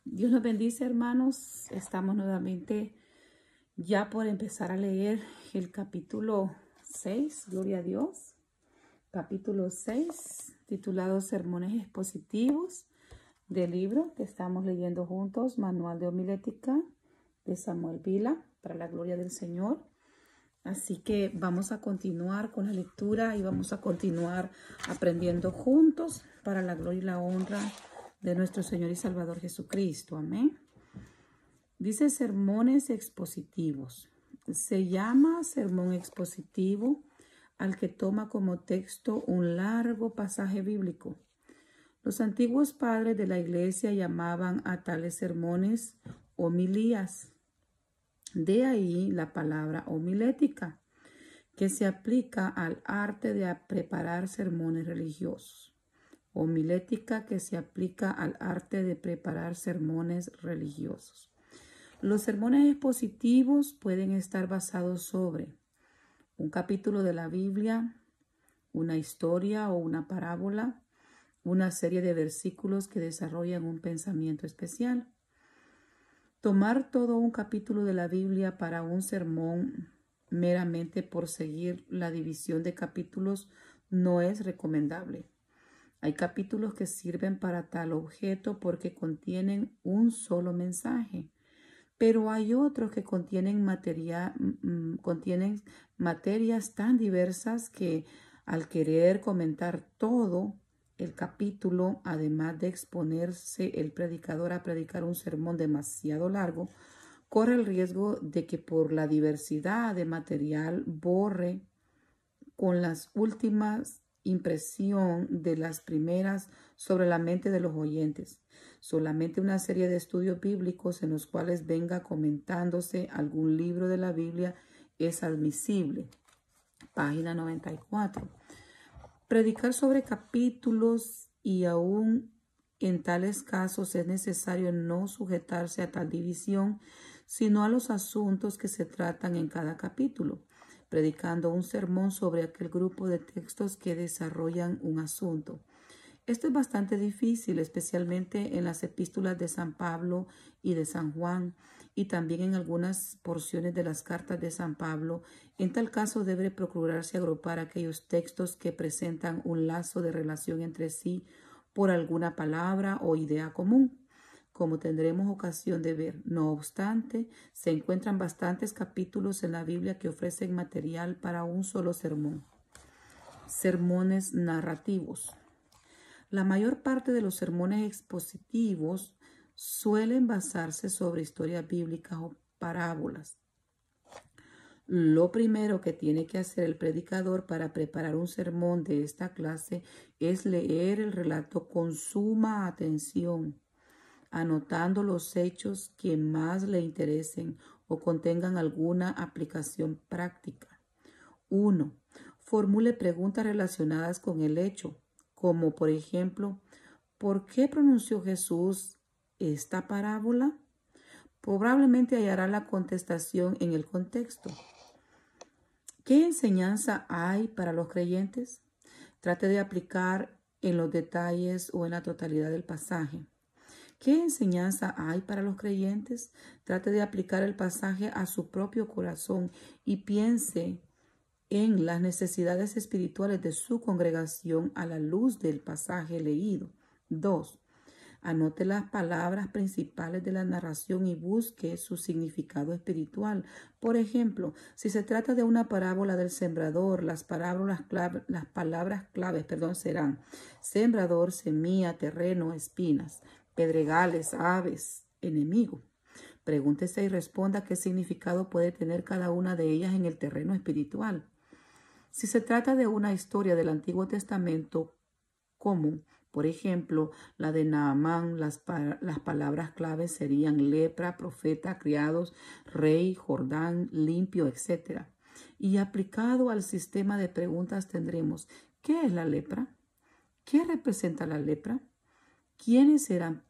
Dios nos bendice, hermanos. Estamos nuevamente ya por empezar a leer el capítulo 6, gloria a Dios. Capítulo 6, titulado Sermones Expositivos, del libro que estamos leyendo juntos, Manual de Homilética de Samuel Vila, para la gloria del Señor. Así que vamos a continuar con la lectura y vamos a continuar aprendiendo juntos para la gloria y la honra de nuestro Señor y Salvador Jesucristo. Amén. Dice sermones expositivos. Se llama sermón expositivo al que toma como texto un largo pasaje bíblico. Los antiguos padres de la iglesia llamaban a tales sermones homilías. De ahí la palabra homilética, que se aplica al arte de preparar sermones religiosos. Homilética que se aplica al arte de preparar sermones religiosos. Los sermones expositivos pueden estar basados sobre un capítulo de la Biblia, una historia o una parábola, una serie de versículos que desarrollan un pensamiento especial. Tomar todo un capítulo de la Biblia para un sermón meramente por seguir la división de capítulos no es recomendable. Hay capítulos que sirven para tal objeto porque contienen un solo mensaje, pero hay otros que contienen materias tan diversas que al querer comentar todo el capítulo, además de exponerse el predicador a predicar un sermón demasiado largo, corre el riesgo de que por la diversidad de material borre con las últimas impresión de las primeras sobre la mente de los oyentes. Solamente una serie de estudios bíblicos en los cuales venga comentándose algún libro de la Biblia es admisible. Página 94. Predicar sobre capítulos y aún en tales casos es necesario no sujetarse a tal división, sino a los asuntos que se tratan en cada capítulo, predicando un sermón sobre aquel grupo de textos que desarrollan un asunto. Esto es bastante difícil, especialmente en las epístolas de San Pablo y de San Juan, y también en algunas porciones de las cartas de San Pablo. En tal caso debe procurarse agrupar aquellos textos que presentan un lazo de relación entre sí por alguna palabra o idea común, como tendremos ocasión de ver. No obstante, se encuentran bastantes capítulos en la Biblia que ofrecen material para un solo sermón. Sermones narrativos. La mayor parte de los sermones expositivos suelen basarse sobre historias bíblicas o parábolas. Lo primero que tiene que hacer el predicador para preparar un sermón de esta clase es leer el relato con suma atención, anotando los hechos que más le interesen o contengan alguna aplicación práctica. 1. Formule preguntas relacionadas con el hecho, como por ejemplo, ¿por qué pronunció Jesús esta parábola? Probablemente hallará la contestación en el contexto. ¿Qué enseñanza hay para los creyentes? Trate de aplicar en los detalles o en la totalidad del pasaje. ¿Qué enseñanza hay para los creyentes? Trate de aplicar el pasaje a su propio corazón y piense en las necesidades espirituales de su congregación a la luz del pasaje leído. 2. Anote las palabras principales de la narración y busque su significado espiritual. Por ejemplo, si se trata de una parábola del sembrador, las palabras claves serán sembrador, semilla, terreno, espinas, pedregales, aves, enemigo. Pregúntese y responda qué significado puede tener cada una de ellas en el terreno espiritual. Si se trata de una historia del Antiguo Testamento común, por ejemplo, la de Naamán, las palabras claves serían lepra, profeta, criados, rey, Jordán, limpio, etc. Y aplicado al sistema de preguntas tendremos: ¿qué es la lepra? ¿Qué representa la lepra? ¿Quiénes era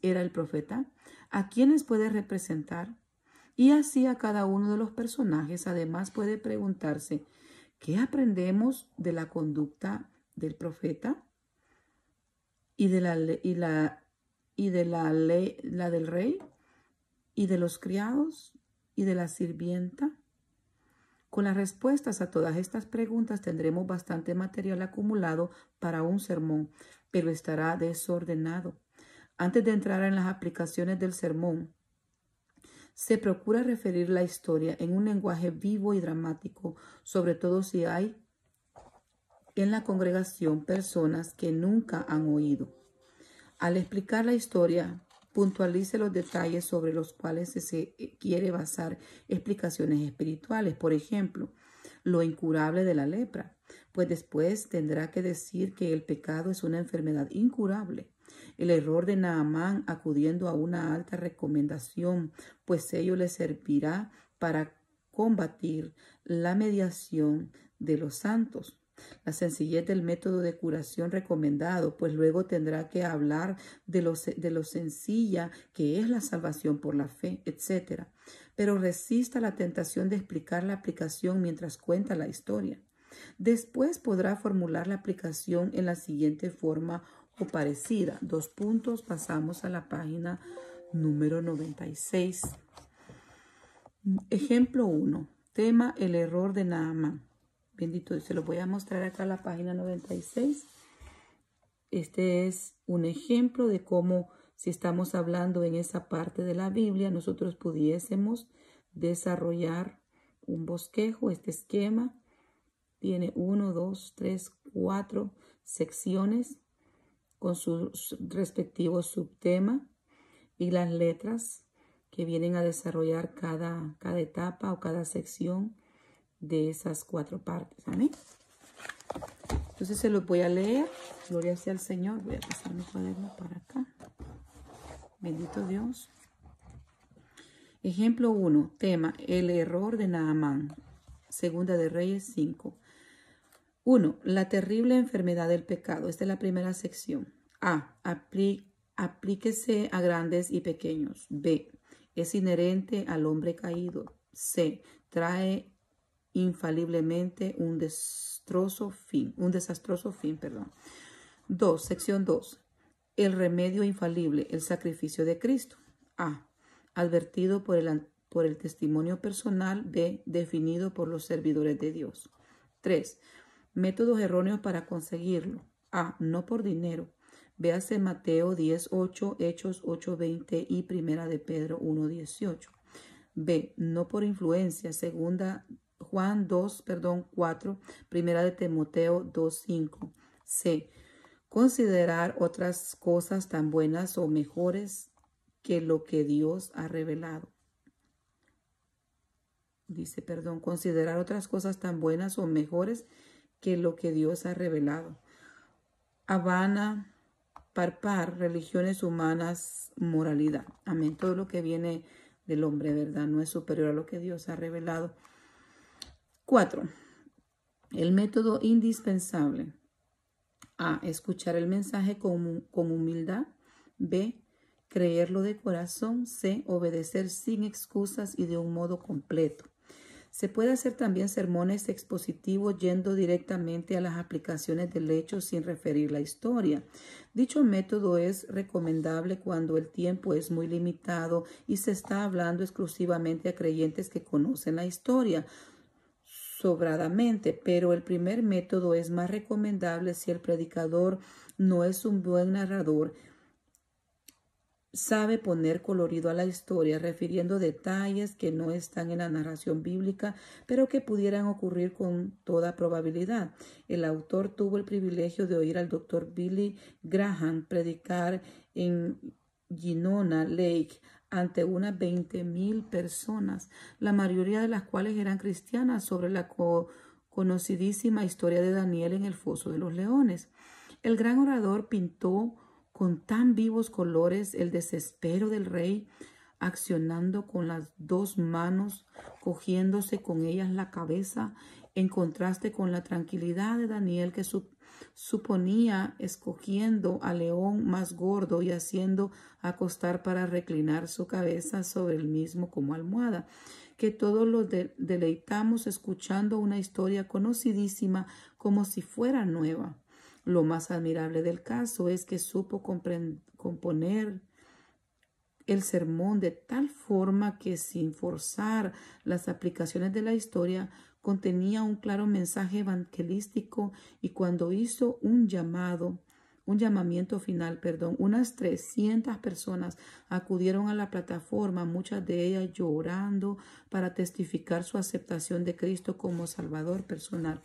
el profeta? ¿A quiénes puede representar? Y así a cada uno de los personajes. Además puede preguntarse: ¿qué aprendemos de la conducta del profeta y y de la del rey y de los criados y de la sirvienta? Con las respuestas a todas estas preguntas tendremos bastante material acumulado para un sermón, pero estará desordenado. Antes de entrar en las aplicaciones del sermón, se procura referir la historia en un lenguaje vivo y dramático, sobre todo si hay en la congregación personas que nunca han oído. Al explicar la historia, puntualice los detalles sobre los cuales se quiere basar explicaciones espirituales. Por ejemplo, lo incurable de la lepra, pues después tendrá que decir que el pecado es una enfermedad incurable. El error de Naamán acudiendo a una alta recomendación, pues ello le servirá para combatir la mediación de los santos. La sencillez del método de curación recomendado, pues luego tendrá que hablar de lo sencilla que es la salvación por la fe, etc. Pero resista la tentación de explicar la aplicación mientras cuenta la historia. Después podrá formular la aplicación en la siguiente forma o parecida. Pasamos a la página número 96. Ejemplo 1. Tema: el error de Naamán. Bendito Dios, se lo voy a mostrar acá en la página 96. Este es un ejemplo de cómo, si estamos hablando en esa parte de la Biblia, nosotros pudiésemos desarrollar un bosquejo. Este esquema tiene 1, 2, 3, 4 secciones con su respectivo subtema y las letras que vienen a desarrollar cada etapa o cada sección de esas 4 partes. Amén. Entonces se los voy a leer. Gloria sea al Señor. Voy a pasar mi cuaderno para acá. Bendito Dios. Ejemplo 1. Tema: el error de Naamán. Segunda de Reyes 5. 1. La terrible enfermedad del pecado. Esta es la primera sección. A. Aplíquese a grandes y pequeños. B. Es inherente al hombre caído. C. Trae infaliblemente un desastroso fin. 2. Sección 2. El remedio infalible, el sacrificio de Cristo. A. Advertido por el testimonio personal. B. Definido por los servidores de Dios. 3. Métodos erróneos para conseguirlo. A. No por dinero. Véase Mateo 10:8, Hechos 8:20 y Primera de Pedro 1:18. B. No por influencia. Juan 4, Primera de Timoteo 2:5. C. Considerar otras cosas tan buenas o mejores que lo que Dios ha revelado. Considerar otras cosas tan buenas o mejores que lo que Dios ha revelado. Habana, parpar, religiones humanas, moralidad. Amén. Todo lo que viene del hombre, ¿verdad? No es superior a lo que Dios ha revelado. 4. El método indispensable. A. Escuchar el mensaje con humildad. B. Creerlo de corazón. C. Obedecer sin excusas y de un modo completo. Se puede hacer también sermones expositivos yendo directamente a las aplicaciones del hecho sin referir la historia. Dicho método es recomendable cuando el tiempo es muy limitado y se está hablando exclusivamente a creyentes que conocen la historia sobradamente, pero el primer método es más recomendable si el predicador no es un buen narrador, sabe poner colorido a la historia, refiriendo detalles que no están en la narración bíblica, pero que pudieran ocurrir con toda probabilidad. El autor tuvo el privilegio de oír al Dr. Billy Graham predicar en Winona Lake ante unas 20,000 personas, la mayoría de las cuales eran cristianas, sobre la conocidísima historia de Daniel en el foso de los leones. El gran orador pintó con tan vivos colores el desespero del rey, accionando con las 2 manos, cogiéndose con ellas la cabeza, en contraste con la tranquilidad de Daniel, que suponía escogiendo al león más gordo y haciendo acostar para reclinar su cabeza sobre el mismo como almohada, que todos los deleitamos escuchando una historia conocidísima como si fuera nueva. Lo más admirable del caso es que supo componer el sermón de tal forma que, sin forzar las aplicaciones de la historia, contenía un claro mensaje evangelístico, y cuando hizo un llamamiento final, unas 300 personas acudieron a la plataforma, muchas de ellas llorando para testificar su aceptación de Cristo como Salvador personal.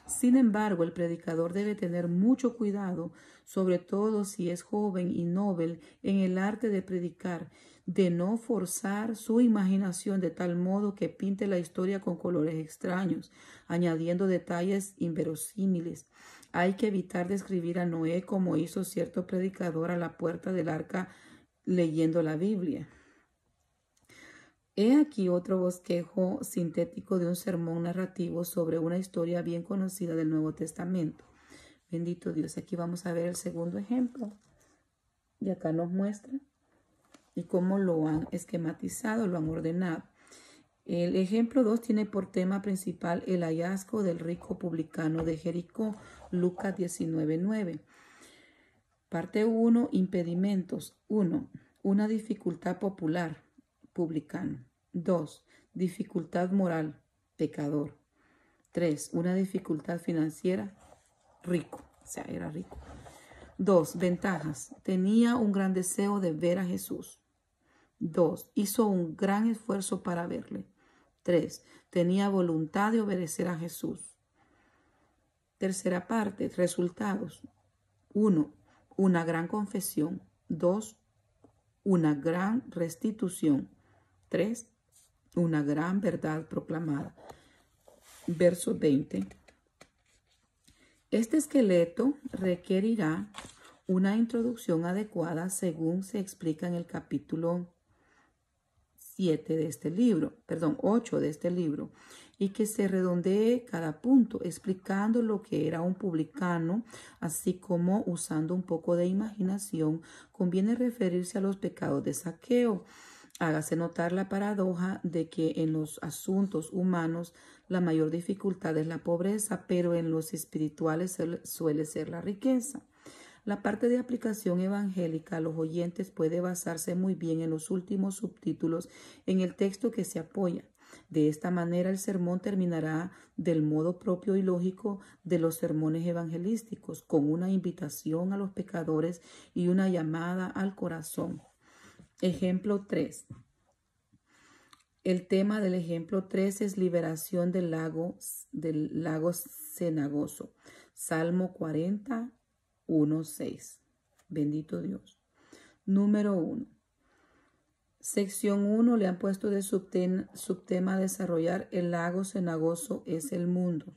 Sin embargo, el predicador debe tener mucho cuidado, sobre todo si es joven y novel, en el arte de predicar, de no forzar su imaginación de tal modo que pinte la historia con colores extraños, añadiendo detalles inverosímiles. Hay que evitar describir a Noé como hizo cierto predicador a la puerta del arca leyendo la Biblia. He aquí otro bosquejo sintético de un sermón narrativo sobre una historia bien conocida del Nuevo Testamento. Bendito Dios. Aquí vamos a ver el segundo ejemplo. Y acá nos muestra y cómo lo han esquematizado, lo han ordenado. El ejemplo 2 tiene por tema principal el hallazgo del rico publicano de Jericó, Lucas 19:9. Parte 1, impedimentos. 1. Una dificultad popular, publicano. 2. Dificultad moral, pecador. 3. Una dificultad financiera, rico, o sea, era rico. 2. Ventajas. Tenía un gran deseo de ver a Jesús. 2. Hizo un gran esfuerzo para verle. 3. Tenía voluntad de obedecer a Jesús. Tercera parte, resultados. 1. Una gran confesión. 2. Una gran restitución. 3. Una gran verdad proclamada. Verso 20. Este esqueleto requerirá una introducción adecuada según se explica en el capítulo 8 de este libro, y que se redondee cada punto explicando lo que era un publicano, así como, usando un poco de imaginación, conviene referirse a los pecados de Zaqueo. Hágase notar la paradoja de que en los asuntos humanos la mayor dificultad es la pobreza, pero en los espirituales suele ser la riqueza. La parte de aplicación evangélica a los oyentes puede basarse muy bien en los últimos subtítulos en el texto que se apoya. De esta manera el sermón terminará del modo propio y lógico de los sermones evangelísticos, con una invitación a los pecadores y una llamada al corazón. Ejemplo 3. El tema del ejemplo 3 es liberación del lago cenagoso. Salmo 40:1-6. Bendito Dios. Número 1. Sección 1 le han puesto de subtema desarrollar el lago cenagoso es el mundo.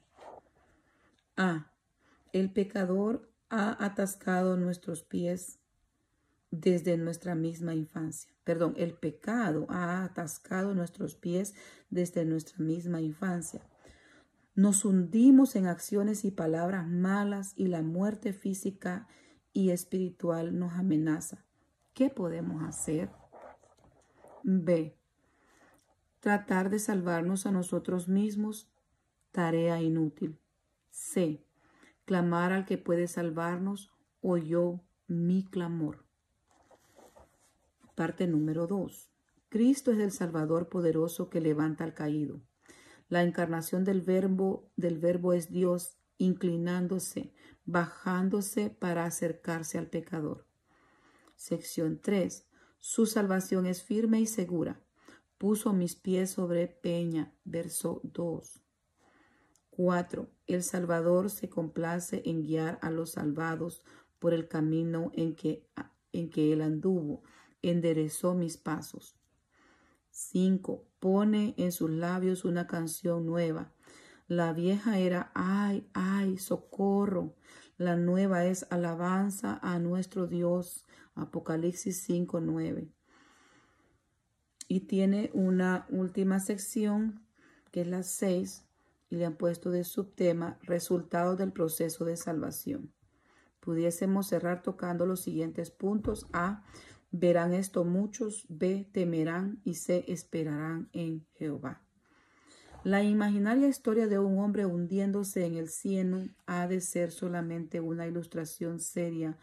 A. El pecador ha atascado nuestros pies desde nuestra misma infancia. El pecado ha atascado nuestros pies desde nuestra misma infancia. Nos hundimos en acciones y palabras malas y la muerte física y espiritual nos amenaza. ¿Qué podemos hacer? B. Tratar de salvarnos a nosotros mismos, tarea inútil. C. Clamar al que puede salvarnos, oyó mi clamor. Parte número 2. Cristo es el Salvador poderoso que levanta al caído. La encarnación del verbo es Dios inclinándose, bajándose para acercarse al pecador. Sección 3. Su salvación es firme y segura. Puso mis pies sobre peña. Verso 2. 4. El Salvador se complace en guiar a los salvados por el camino en que él anduvo. Enderezó mis pasos. 5. Pone en sus labios una canción nueva. La vieja era ay, ay, socorro. La nueva es alabanza a nuestro Dios. Apocalipsis 5:9. Y tiene una última sección que es la 6 y le han puesto de subtema resultados del proceso de salvación. Pudiésemos cerrar tocando los siguientes puntos. A. Verán esto muchos. B. Temerán. Y C. Esperarán en Jehová. La imaginaria historia de un hombre hundiéndose en el cieno ha de ser solamente una ilustración seria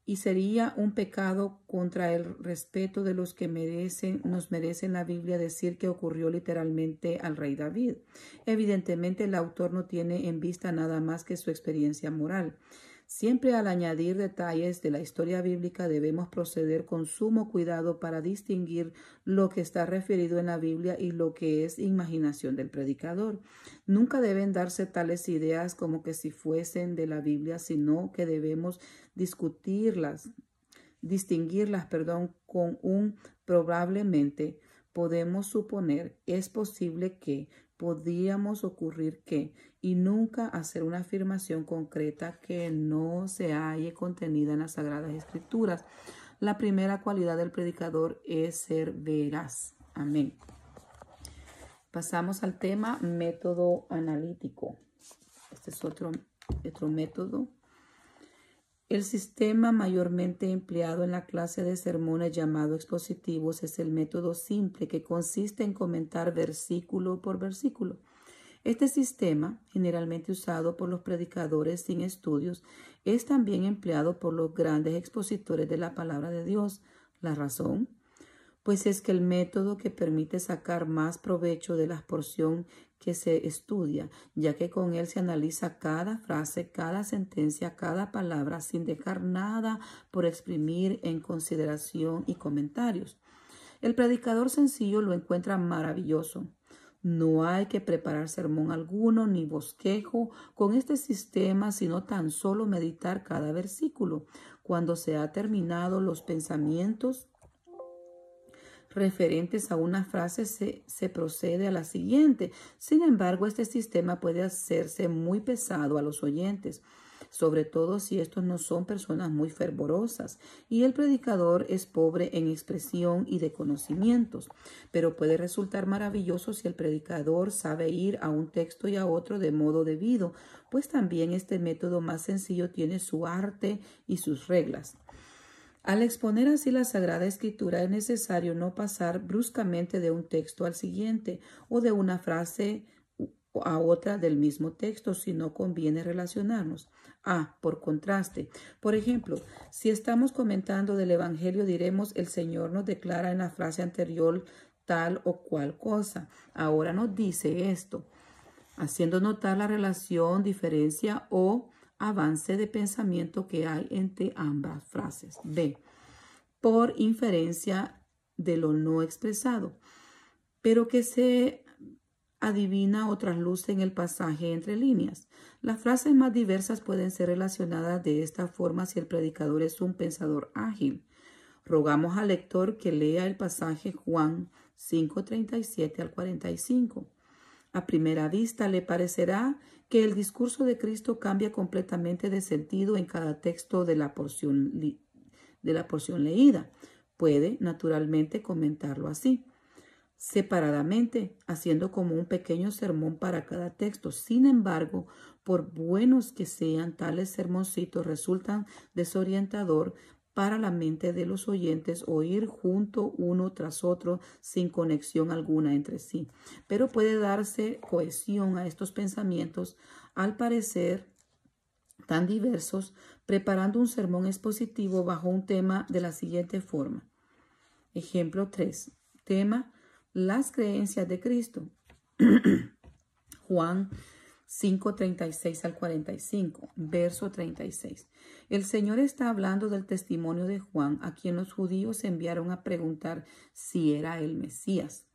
y sería un pecado contra el respeto de los que nos merecen la Biblia decir que ocurrió literalmente al rey David. Evidentemente, el autor no tiene en vista nada más que su experiencia moral. Siempre al añadir detalles de la historia bíblica debemos proceder con sumo cuidado para distinguir lo que está referido en la Biblia y lo que es imaginación del predicador. Nunca deben darse tales ideas como que si fuesen de la Biblia, sino que debemos distinguirlas, con un probablemente. Podemos suponer, es posible que, podríamos ocurrir que, y nunca hacer una afirmación concreta que no se halle contenida en las Sagradas Escrituras. La primera cualidad del predicador es ser veraz. Amén. Pasamos al tema método analítico. Este es otro método. El sistema mayormente empleado en la clase de sermones llamado expositivos es el método simple, que consiste en comentar versículo por versículo. Este sistema, generalmente usado por los predicadores sin estudios, es también empleado por los grandes expositores de la palabra de Dios. ¿La razón? Pues es que el método que permite sacar más provecho de la porción que se estudia, ya que con él se analiza cada frase, cada sentencia, cada palabra, sin dejar nada por exprimir en consideración y comentarios. El predicador sencillo lo encuentra maravilloso. No hay que preparar sermón alguno ni bosquejo con este sistema, sino tan solo meditar cada versículo. Cuando se ha terminado los pensamientos referentes a una frase, se procede a la siguiente. Sin embargo, este sistema puede hacerse muy pesado a los oyentes, sobre todo si estos no son personas muy fervorosas y el predicador es pobre en expresión y de conocimientos. Pero puede resultar maravilloso si el predicador sabe ir a un texto y a otro de modo debido, pues también este método más sencillo tiene su arte y sus reglas. Al exponer así la Sagrada Escritura es necesario no pasar bruscamente de un texto al siguiente o de una frase a otra del mismo texto, si no conviene relacionarnos. Por contraste, por ejemplo, si estamos comentando del Evangelio, diremos: el Señor nos declara en la frase anterior tal o cual cosa. Ahora nos dice esto, haciendo notar la relación, diferencia o avance de pensamiento que hay entre ambas frases. B. Por inferencia de lo no expresado, pero que se adivina o trasluce en el pasaje entre líneas. Las frases más diversas pueden ser relacionadas de esta forma si el predicador es un pensador ágil. Rogamos al lector que lea el pasaje Juan 5:37 al 45. A primera vista le parecerá que el discurso de Cristo cambia completamente de sentido en cada texto de la porción leída. Puede, naturalmente, comentarlo así, separadamente, haciendo como un pequeño sermón para cada texto. Sin embargo, por buenos que sean, tales sermoncitos resultan desorientador para la mente de los oyentes oír junto uno tras otro sin conexión alguna entre sí. Pero puede darse cohesión a estos pensamientos al parecer tan diversos, preparando un sermón expositivo bajo un tema de la siguiente forma. Ejemplo 3. Tema: las creencias de Cristo. Juan 5:36 al 45, verso 36. El Señor está hablando del testimonio de Juan, a quien los judíos enviaron a preguntar si era el Mesías.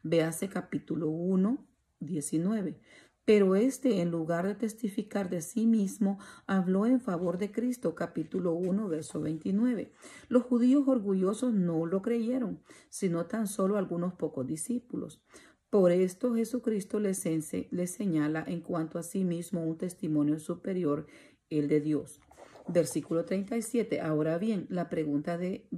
Véase capítulo 1, 19. Pero en lugar de testificar de sí mismo, habló en favor de Cristo, capítulo 1, verso 29. Los judíos orgullosos no lo creyeron, sino tan solo algunos pocos discípulos. Por esto Jesucristo les señala en cuanto a sí mismo un testimonio superior, el de Dios. Versículo 37. Ahora bien, la pregunta que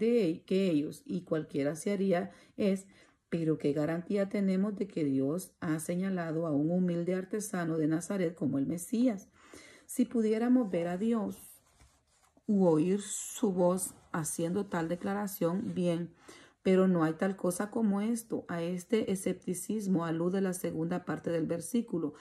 ellos y cualquiera se haría es: ¿pero qué garantía tenemos de que Dios ha señalado a un humilde artesano de Nazaret como el Mesías? Si pudiéramos ver a Dios u oír su voz haciendo tal declaración, bien, pero no hay tal cosa como esto. A este escepticismo alude la segunda parte del versículo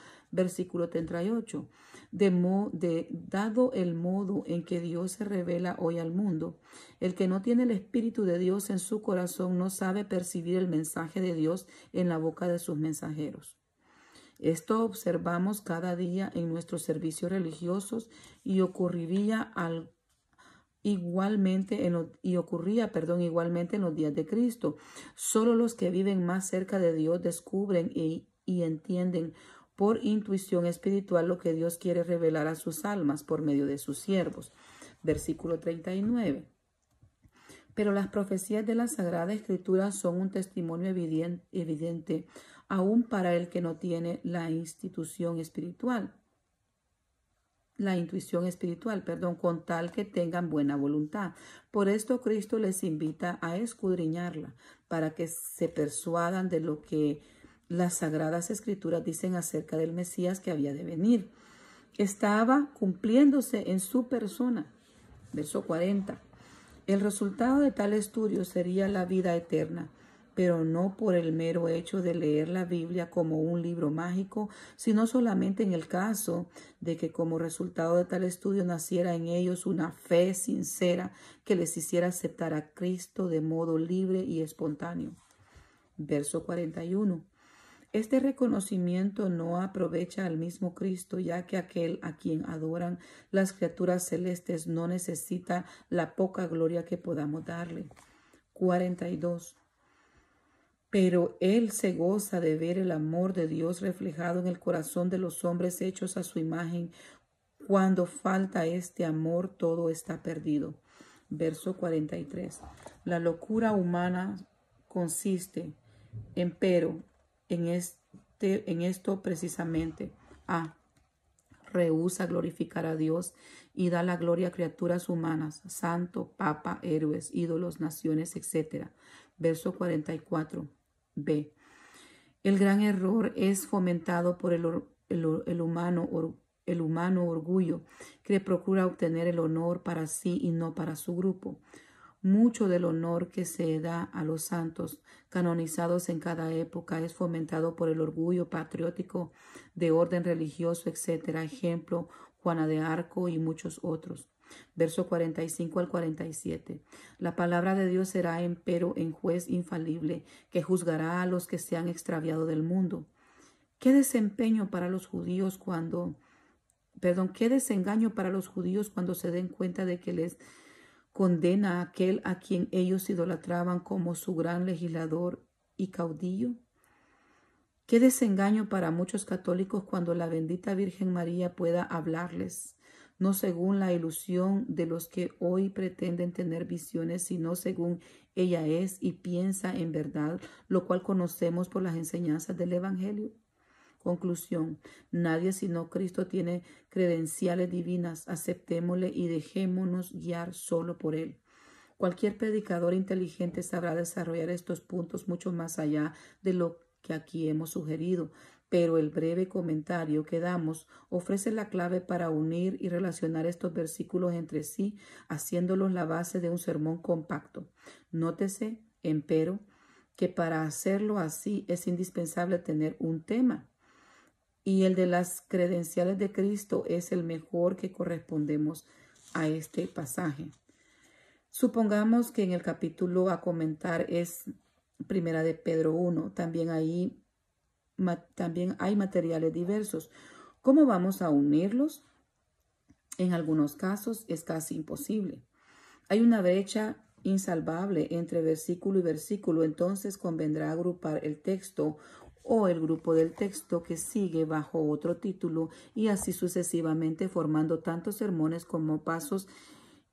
38. Dado el modo en que Dios se revela hoy al mundo, el que no tiene el Espíritu de Dios en su corazón no sabe percibir el mensaje de Dios en la boca de sus mensajeros. Esto observamos cada día en nuestros servicios religiosos y ocurría igualmente en los días de Cristo. Solo los que viven más cerca de Dios descubren y entienden por intuición espiritual lo que Dios quiere revelar a sus almas por medio de sus siervos. Versículo 39. Pero las profecías de la Sagrada Escritura son un testimonio evidente aún para el que no tiene la intuición espiritual, con tal que tengan buena voluntad. Por esto Cristo les invita a escudriñarla, para que se persuadan de lo que las Sagradas Escrituras dicen acerca del Mesías que había de venir. Estaba cumpliéndose en su persona. Verso 40. El resultado de tal estudio sería la vida eterna, pero no por el mero hecho de leer la Biblia como un libro mágico, sino solamente en el caso de que como resultado de tal estudio naciera en ellos una fe sincera que les hiciera aceptar a Cristo de modo libre y espontáneo. Verso 41. Este reconocimiento no aprovecha al mismo Cristo, ya que aquel a quien adoran las criaturas celestes no necesita la poca gloria que podamos darle. 42. Pero Él se goza de ver el amor de Dios reflejado en el corazón de los hombres hechos a su imagen. Cuando falta este amor, todo está perdido. Verso 43. La locura humana consiste, empero, en esto precisamente. A. Rehúsa glorificar a Dios y da la gloria a criaturas humanas, santo, papa, héroes, ídolos, naciones, etc. Verso 44. B. El gran error es fomentado por el humano orgullo, que procura obtener el honor para sí y no para su grupo. Mucho del honor que se da a los santos canonizados en cada época es fomentado por el orgullo patriótico de orden religioso, etc. Ejemplo, Juana de Arco y muchos otros. Verso 45 al 47. La palabra de Dios será empero en juez infalible, que juzgará a los que se han extraviado del mundo. ¿Qué desengaño para los judíos cuando se den cuenta de que les condena a aquel a quien ellos idolatraban como su gran legislador y caudillo? Qué desengaño para muchos católicos cuando la bendita Virgen María pueda hablarles, no según la ilusión de los que hoy pretenden tener visiones, sino según ella es y piensa en verdad, lo cual conocemos por las enseñanzas del Evangelio. Conclusión. Nadie sino Cristo tiene credenciales divinas. Aceptémosle y dejémonos guiar solo por Él. Cualquier predicador inteligente sabrá desarrollar estos puntos mucho más allá de lo que aquí hemos sugerido, pero el breve comentario que damos ofrece la clave para unir y relacionar estos versículos entre sí, haciéndolos la base de un sermón compacto. Nótese, empero, que para hacerlo así es indispensable tener un tema, y el de las credenciales de Cristo es el mejor que correspondemos a este pasaje. Supongamos que en el capítulo a comentar es Primera de Pedro 1. También hay materiales diversos. ¿Cómo vamos a unirlos? En algunos casos es casi imposible. Hay una brecha insalvable entre versículo y versículo, entonces convendrá agrupar el texto o el grupo del texto que sigue bajo otro título y así sucesivamente, formando tantos sermones como pasos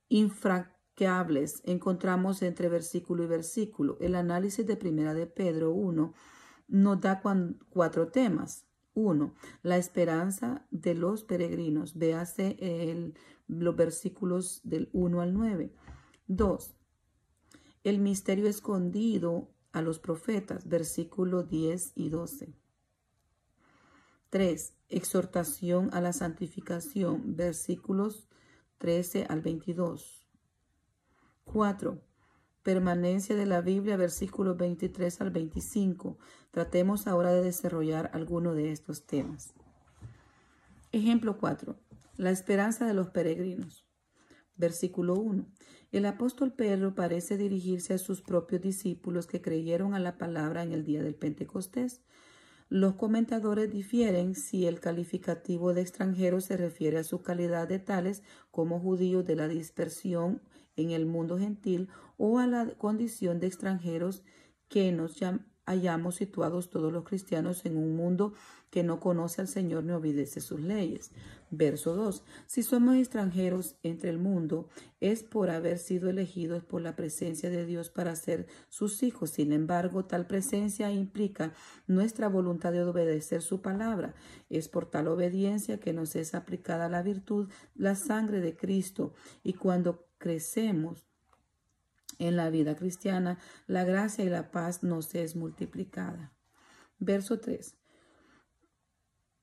infranqueables encontramos entre versículo y versículo. El análisis de Primera de Pedro 1 nos da 4 temas. 1. La esperanza de los peregrinos. Véase los versículos del 1 al 9. 2. El misterio escondido a los profetas, versículos 10 y 12. 3. Exhortación a la santificación, versículos 13 al 22. 4. Permanencia de la Biblia, versículos 23 al 25. Tratemos ahora de desarrollar alguno de estos temas. Ejemplo 4. La esperanza de los peregrinos. Versículo 1. El apóstol Pedro parece dirigirse a sus propios discípulos que creyeron a la palabra en el día del Pentecostés. Los comentadores difieren si el calificativo de extranjeros se refiere a su calidad de tales como judíos de la dispersión en el mundo gentil o a la condición de extranjeros que nos hayamos situados todos los cristianos en un mundo que no conoce al Señor ni obedece sus leyes. Verso 2. Si somos extranjeros entre el mundo, es por haber sido elegidos por la presencia de Dios para ser sus hijos. Sin embargo, tal presencia implica nuestra voluntad de obedecer su palabra. Es por tal obediencia que nos es aplicada la virtud, la sangre de Cristo. Y cuando crecemos en la vida cristiana, la gracia y la paz nos es multiplicada. Verso 3.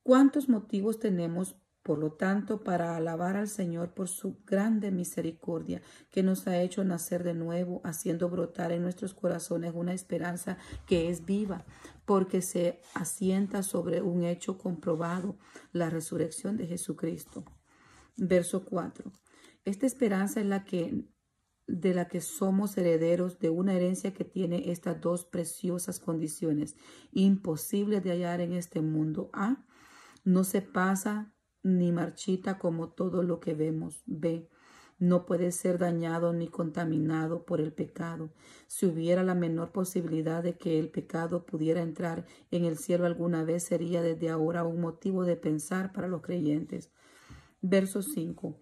¿Cuántos motivos tenemos, por lo tanto, para alabar al Señor por su grande misericordia que nos ha hecho nacer de nuevo, haciendo brotar en nuestros corazones una esperanza que es viva, porque se asienta sobre un hecho comprobado, la resurrección de Jesucristo? Verso 4. Esta esperanza es de la que somos herederos, de una herencia que tiene estas dos preciosas condiciones, imposibles de hallar en este mundo. A. No se pasa ni marchita como todo lo que vemos. B. No puede ser dañado ni contaminado por el pecado. Si hubiera la menor posibilidad de que el pecado pudiera entrar en el cielo alguna vez, sería desde ahora un motivo de pensar para los creyentes. Verso 5.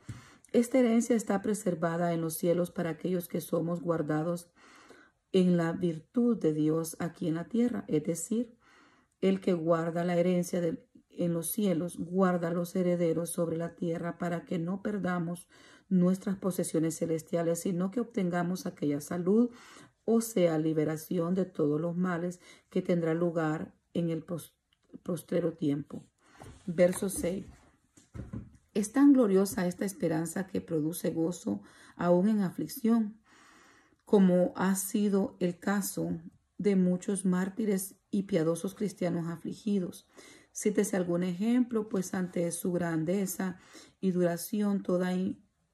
Esta herencia está preservada en los cielos para aquellos que somos guardados en la virtud de Dios aquí en la tierra. Es decir, el que guarda la herencia en los cielos, guarda a los herederos sobre la tierra para que no perdamos nuestras posesiones celestiales, sino que obtengamos aquella salud, o sea, liberación de todos los males que tendrá lugar en el postrero tiempo. Verso 6. Es tan gloriosa esta esperanza que produce gozo aún en aflicción, como ha sido el caso de muchos mártires y piadosos cristianos afligidos. Cítese algún ejemplo, pues ante su grandeza y duración toda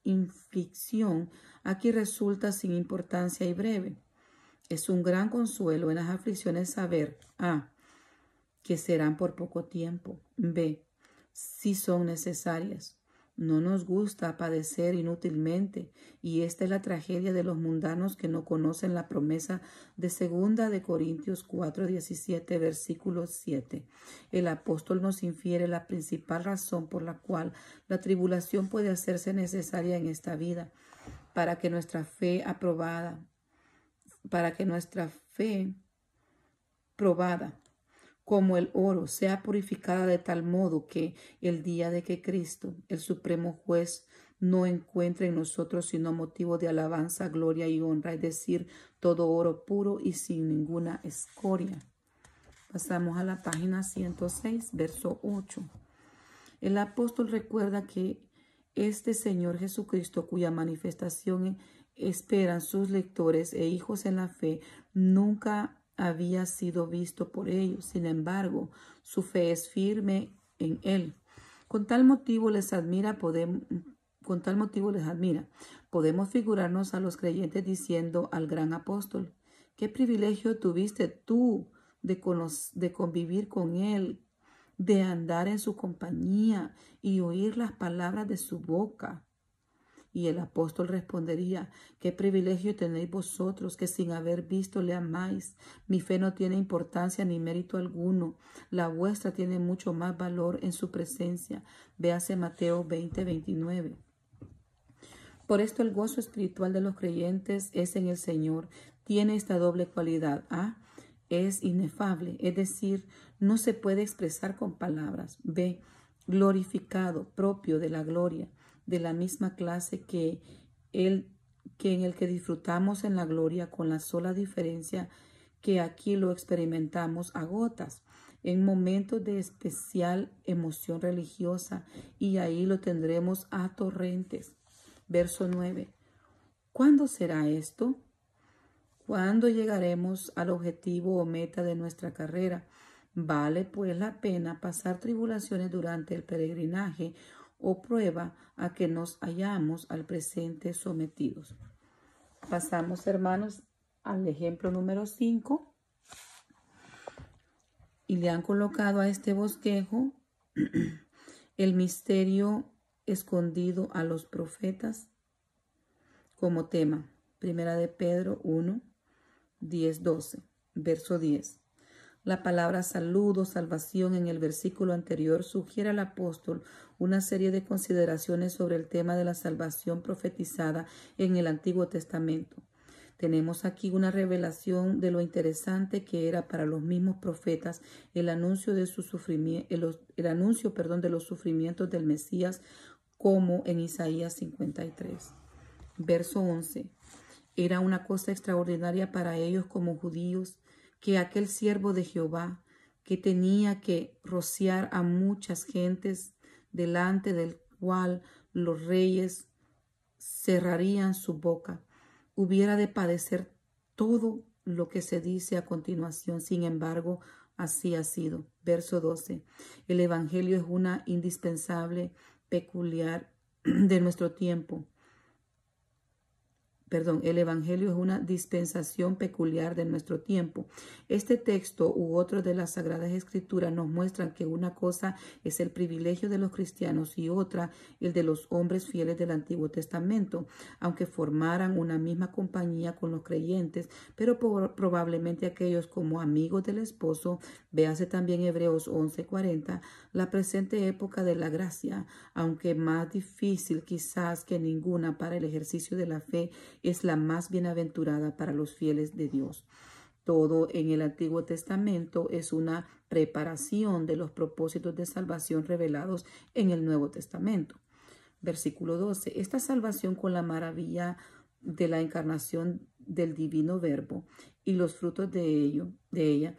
inflicción aquí resulta sin importancia y breve. Es un gran consuelo en las aflicciones saber A. que serán por poco tiempo. B. si son necesarias. No nos gusta padecer inútilmente, y esta es la tragedia de los mundanos que no conocen la promesa de 2 de Corintios 4:17, versículo 7. El apóstol nos infiere la principal razón por la cual la tribulación puede hacerse necesaria en esta vida, para que nuestra fe probada como el oro, sea purificada de tal modo que el día de que Cristo, el supremo juez, no encuentre en nosotros sino motivo de alabanza, gloria y honra, es decir, todo oro puro y sin ninguna escoria. Pasamos a la página 106, verso 8. El apóstol recuerda que este Señor Jesucristo, cuya manifestación esperan sus lectores e hijos en la fe, nunca había sido visto por ellos. Sin embargo, su fe es firme en él. Con tal motivo les admira. Podemos figurarnos a los creyentes diciendo al gran apóstol: ¿qué privilegio tuviste tú de convivir con él, de andar en su compañía y oír las palabras de su boca? Y el apóstol respondería: ¿qué privilegio tenéis vosotros que sin haber visto le amáis? Mi fe no tiene importancia ni mérito alguno. La vuestra tiene mucho más valor en su presencia. Véase Mateo 20:29. Por esto el gozo espiritual de los creyentes es en el Señor. Tiene esta doble cualidad. A. Es inefable, es decir, no se puede expresar con palabras. B. Glorificado, propio de la gloria, de la misma clase que en el que disfrutamos en la gloria, con la sola diferencia que aquí lo experimentamos a gotas, en momentos de especial emoción religiosa, y ahí lo tendremos a torrentes. Verso 9. ¿Cuándo será esto? ¿Cuándo llegaremos al objetivo o meta de nuestra carrera? Vale pues la pena pasar tribulaciones durante el peregrinaje, o prueba a que nos hallamos al presente sometidos. Pasamos, hermanos, al ejemplo número 5 y le han colocado a este bosquejo el misterio escondido a los profetas como tema. Primera de Pedro 1, 10, 12, verso 10. La palabra salud o salvación en el versículo anterior sugiere al apóstol una serie de consideraciones sobre el tema de la salvación profetizada en el Antiguo Testamento. Tenemos aquí una revelación de lo interesante que era para los mismos profetas el anuncio de su sufrimiento, de los sufrimientos del Mesías, como en Isaías 53. Verso 11. Era una cosa extraordinaria para ellos como judíos que aquel siervo de Jehová, que tenía que rociar a muchas gentes, delante del cual los reyes cerrarían su boca, hubiera de padecer todo lo que se dice a continuación. Sin embargo, así ha sido. Verso 12. El Evangelio es una indispensable peculiar de nuestro tiempo. El Evangelio es una dispensación peculiar de nuestro tiempo. Este texto u otro de las Sagradas Escrituras nos muestran que una cosa es el privilegio de los cristianos y otra el de los hombres fieles del Antiguo Testamento, aunque formaran una misma compañía con los creyentes, pero probablemente aquellos como amigos del esposo. Véase también Hebreos 11:40, la presente época de la gracia, aunque más difícil quizás que ninguna para el ejercicio de la fe, es la más bienaventurada para los fieles de Dios. Todo en el Antiguo Testamento es una preparación de los propósitos de salvación revelados en el Nuevo Testamento. Versículo 12. Esta salvación con la maravilla de la encarnación del divino Verbo y los frutos de ella,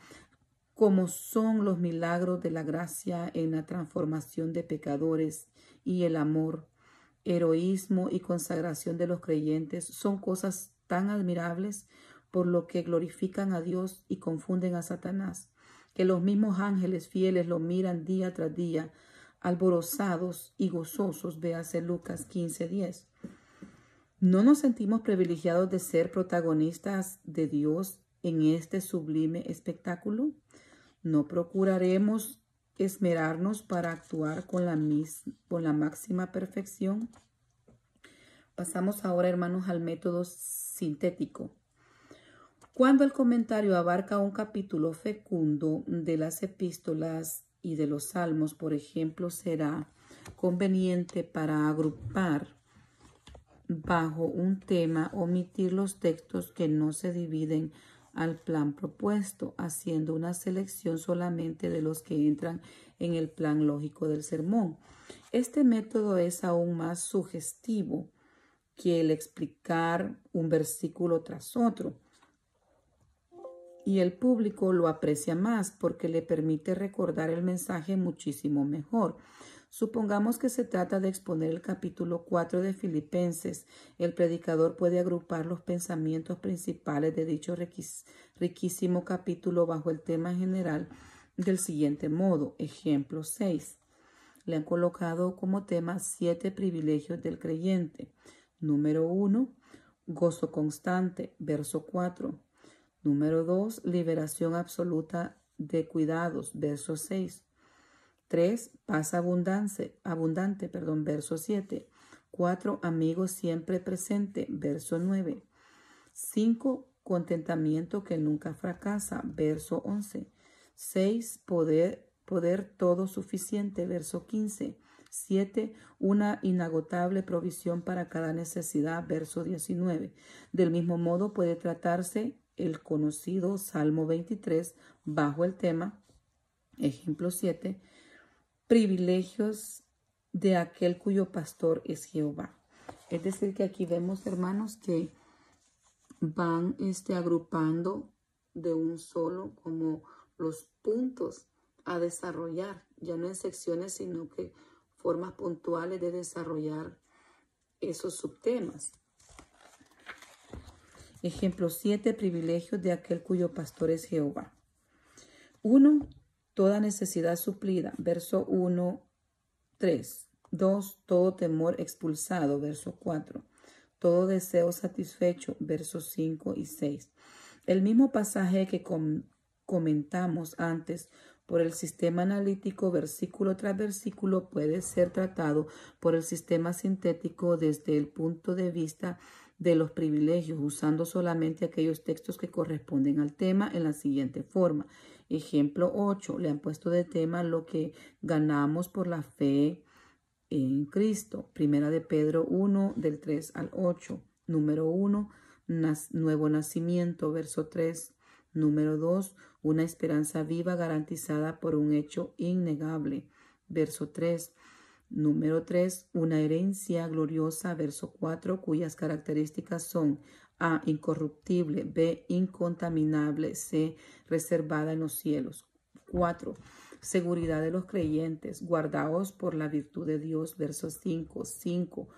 como son los milagros de la gracia en la transformación de pecadores y el amor, heroísmo y consagración de los creyentes, son cosas tan admirables por lo que glorifican a Dios y confunden a Satanás, que los mismos ángeles fieles lo miran día tras día, alborozados y gozosos. Véase Lucas 15:10. ¿No nos sentimos privilegiados de ser protagonistas de Dios en este sublime espectáculo? ¿No procuraremos esmerarnos para actuar con la máxima perfección? Pasamos ahora, hermanos, al método sintético. Cuando el comentario abarca un capítulo fecundo de las epístolas y de los salmos, por ejemplo, será conveniente para agrupar bajo un tema omitir los textos que no se dividen al plan propuesto, haciendo una selección solamente de los que entran en el plan lógico del sermón. Este método es aún más sugestivo que el explicar un versículo tras otro, y el público lo aprecia más porque le permite recordar el mensaje muchísimo mejor. Supongamos que se trata de exponer el capítulo 4 de Filipenses. El predicador puede agrupar los pensamientos principales de dicho riquísimo capítulo bajo el tema general del siguiente modo. Ejemplo 6. Le han colocado como tema 7 privilegios del creyente. Número 1, gozo constante, verso 4. Número 2, liberación absoluta de cuidados, verso 6. 3, paz abundante, verso 7. 4, amigos siempre presente, verso 9. 5, contentamiento que nunca fracasa, verso 11. 6, poder todo suficiente, verso 15. 7, una inagotable provisión para cada necesidad, verso 19. Del mismo modo puede tratarse el conocido Salmo 23 bajo el tema, ejemplo 7, privilegios de aquel cuyo pastor es Jehová. Es decir, que aquí vemos, hermanos, que van agrupando de un solo como los puntos a desarrollar, ya no en secciones, sino que formas puntuales de desarrollar esos subtemas. Ejemplo 7, privilegios de aquel cuyo pastor es Jehová. 1, toda necesidad suplida, verso 1, 3. 2. Todo temor expulsado, verso 4. Todo deseo satisfecho, versos 5 y 6. El mismo pasaje que comentamos antes por el sistema analítico, versículo tras versículo, puede ser tratado por el sistema sintético desde el punto de vista de los privilegios, usando solamente aquellos textos que corresponden al tema en la siguiente forma. Ejemplo 8. Le han puesto de tema lo que ganamos por la fe en Cristo. Primera de Pedro 1, del 3 al 8. Número 1, nuevo nacimiento, verso 3. Número 2, una esperanza viva garantizada por un hecho innegable, verso 3. Número 3, una herencia gloriosa, verso 4, cuyas características son A, incorruptible, B, incontaminable, C, reservada en los cielos. 4. Seguridad de los creyentes, guardaos por la virtud de Dios, verso 5. 5.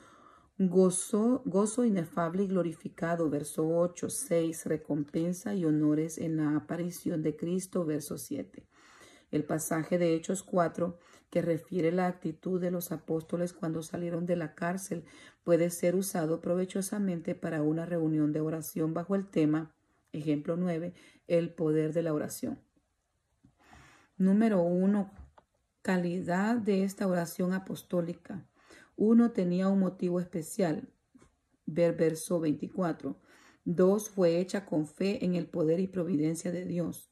Gozo inefable y glorificado, verso 8. 6. Recompensa y honores en la aparición de Cristo, verso 7. El pasaje de Hechos 4, que refiere la actitud de los apóstoles cuando salieron de la cárcel, puede ser usado provechosamente para una reunión de oración bajo el tema, ejemplo 9, el poder de la oración. Número 1. Calidad de esta oración apostólica. 1. Tenía un motivo especial. Ver verso 24. 2. Fue hecha con fe en el poder y providencia de Dios.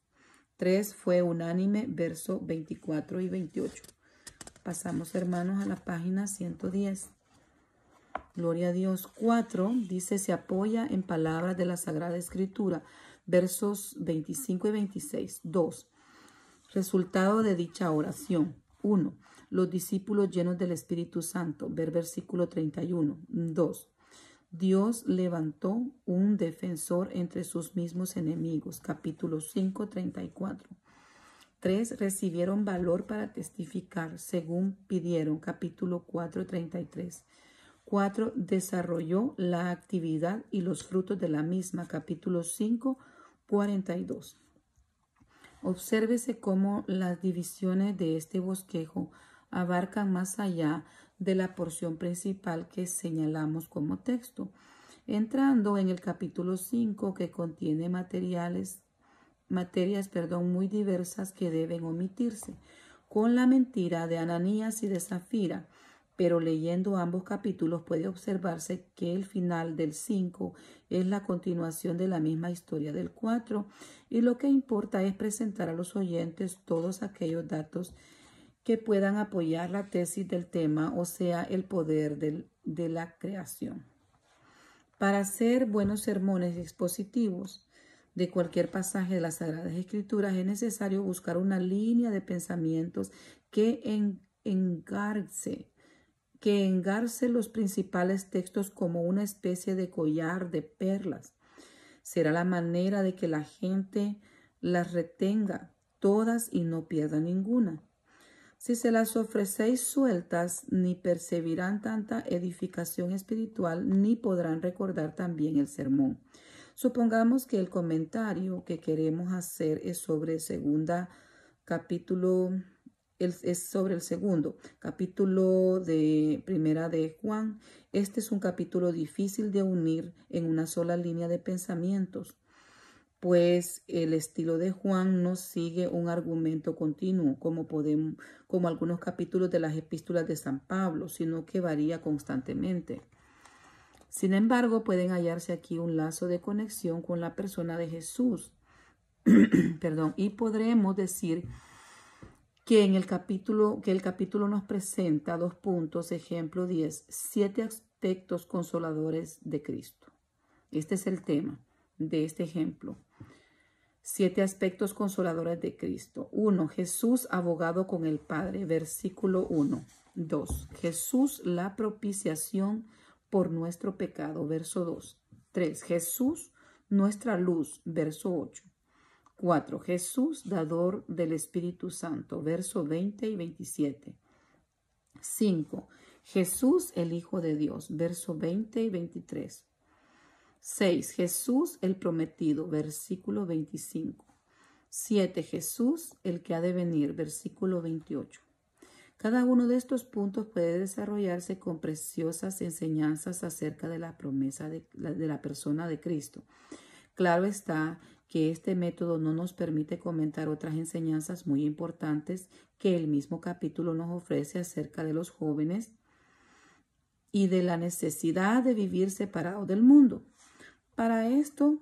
3. Fue unánime. Verso 24 y 28. Pasamos, hermanos, a la página 110. Gloria a Dios. 4. Dice, se apoya en palabras de la Sagrada Escritura. Versos 25 y 26. 2. Resultado de dicha oración. 1. Los discípulos llenos del Espíritu Santo. Ver versículo 31. 2. Dios levantó un defensor entre sus mismos enemigos. Capítulo 5, 34. 3. Recibieron valor para testificar según pidieron. Capítulo 4, 33. 4. Desarrolló la actividad y los frutos de la misma. Capítulo 5, 42. Obsérvese cómo las divisiones de este bosquejo abarcan más allá de la porción principal que señalamos como texto, entrando en el capítulo 5 que contiene materias muy diversas que deben omitirse, con la mentira de Ananías y de Zafira. Pero leyendo ambos capítulos puede observarse que el final del 5 es la continuación de la misma historia del 4 y lo que importa es presentar a los oyentes todos aquellos datos que puedan apoyar la tesis del tema, o sea, el poder de la creación. Para hacer buenos sermones expositivos de cualquier pasaje de las Sagradas Escrituras es necesario buscar una línea de pensamientos que engarce los principales textos como una especie de collar de perlas. Será la manera de que la gente las retenga todas y no pierda ninguna. Si se las ofrecéis sueltas, ni percibirán tanta edificación espiritual, ni podrán recordar también el sermón. Supongamos que el comentario que queremos hacer es sobre el segundo capítulo de Primera de Juan. Este es un capítulo difícil de unir en una sola línea de pensamientos, pues el estilo de Juan no sigue un argumento continuo como algunos capítulos de las epístolas de San Pablo, sino que varía constantemente. Sin embargo, pueden hallarse aquí un lazo de conexión con la persona de Jesús. Y podremos decir que el capítulo nos presenta 2 puntos, ejemplo 10, 7 aspectos consoladores de Cristo. Este es el tema de este ejemplo. 7 aspectos consoladores de Cristo. 1. Jesús abogado con el Padre, versículo 1. 2. Jesús la propiciación por nuestro pecado, verso 2. 3. Jesús nuestra luz, verso 8. 4. Jesús dador del Espíritu Santo, verso 20 y 27. 5. Jesús el Hijo de Dios, verso 20 y 23. 6. Jesús el prometido, versículo 25. 7. Jesús el que ha de venir, versículo 28. Cada uno de estos puntos puede desarrollarse con preciosas enseñanzas acerca de la promesa de la persona de Cristo. Claro está que este método no nos permite comentar otras enseñanzas muy importantes que el mismo capítulo nos ofrece acerca de los jóvenes y de la necesidad de vivir separados del mundo. Para esto,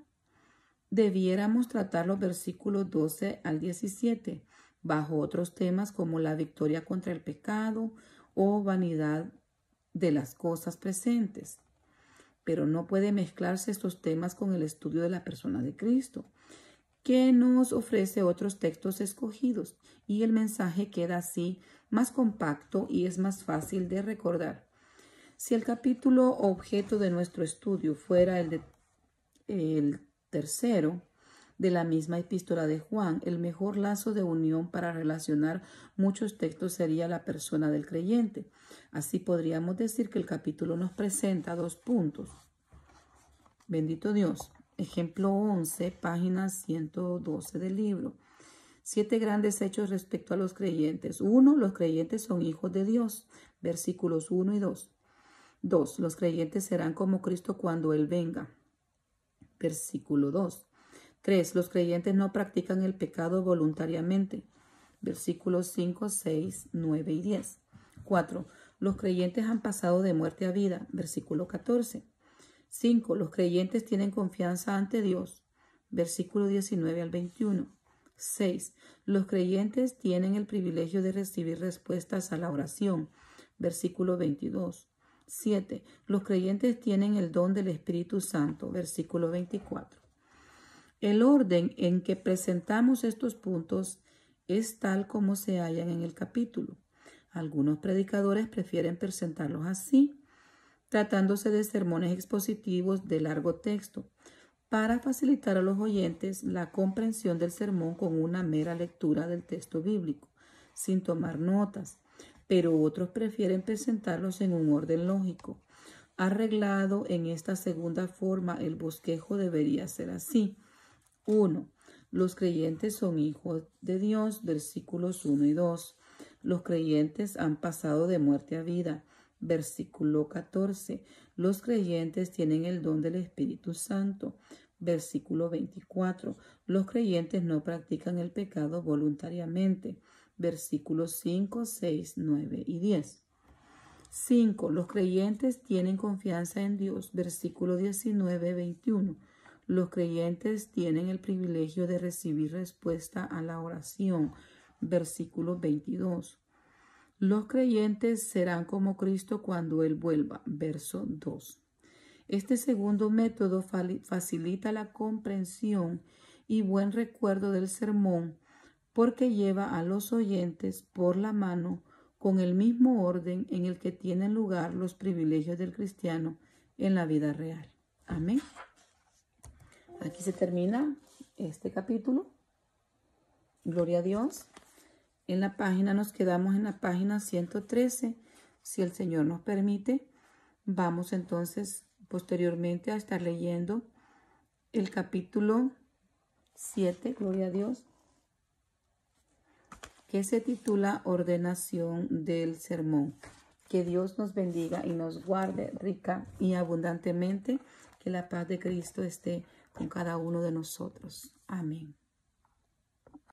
debiéramos tratar los versículos 12 al 17, bajo otros temas como la victoria contra el pecado o vanidad de las cosas presentes. Pero no puede mezclarse estos temas con el estudio de la persona de Cristo, que nos ofrece otros textos escogidos, y el mensaje queda así más compacto y es más fácil de recordar. Si el capítulo objeto de nuestro estudio fuera el tercero de la misma epístola de Juan, el mejor lazo de unión para relacionar muchos textos sería la persona del creyente. Así podríamos decir que el capítulo nos presenta 2 puntos. Bendito Dios. Ejemplo 11, página 112 del libro. 7 grandes hechos respecto a los creyentes. 1. Los creyentes son hijos de Dios. Versículos 1 y 2. 2. Los creyentes serán como Cristo cuando Él venga. Versículo 2. 3. Los creyentes no practican el pecado voluntariamente. Versículos 5, 6, 9 y 10. 4. Los creyentes han pasado de muerte a vida. Versículo 14. 5. Los creyentes tienen confianza ante Dios. Versículo 19 al 21. 6. Los creyentes tienen el privilegio de recibir respuestas a la oración. Versículo 22. 7. Los creyentes tienen el don del Espíritu Santo. Versículo 24. El orden en que presentamos estos puntos es tal como se hallan en el capítulo. Algunos predicadores prefieren presentarlos así, tratándose de sermones expositivos de largo texto, para facilitar a los oyentes la comprensión del sermón con una mera lectura del texto bíblico, sin tomar notas, pero otros prefieren presentarlos en un orden lógico. Arreglado en esta segunda forma, el bosquejo debería ser así. 1. Los creyentes son hijos de Dios, versículos 1 y 2. Los creyentes han pasado de muerte a vida. Versículo 14. Los creyentes tienen el don del Espíritu Santo. Versículo 24. Los creyentes no practican el pecado voluntariamente. Versículos 5, 6, 9 y 10. 5. Los creyentes tienen confianza en Dios. Versículo 19, 21. Los creyentes tienen el privilegio de recibir respuesta a la oración. Versículo 22. Los creyentes serán como Cristo cuando Él vuelva. Verso 2. Este segundo método facilita la comprensión y buen recuerdo del sermón porque lleva a los oyentes por la mano con el mismo orden en el que tienen lugar los privilegios del cristiano en la vida real. Amén. Aquí se termina este capítulo. Gloria a Dios. En la página nos quedamos en la página 113. Si el Señor nos permite, vamos entonces posteriormente a estar leyendo el capítulo 7, gloria a Dios, que se titula Ordenación del Sermón. Que Dios nos bendiga y nos guarde rica y abundantemente. Que la paz de Cristo esté con cada uno de nosotros. Amén.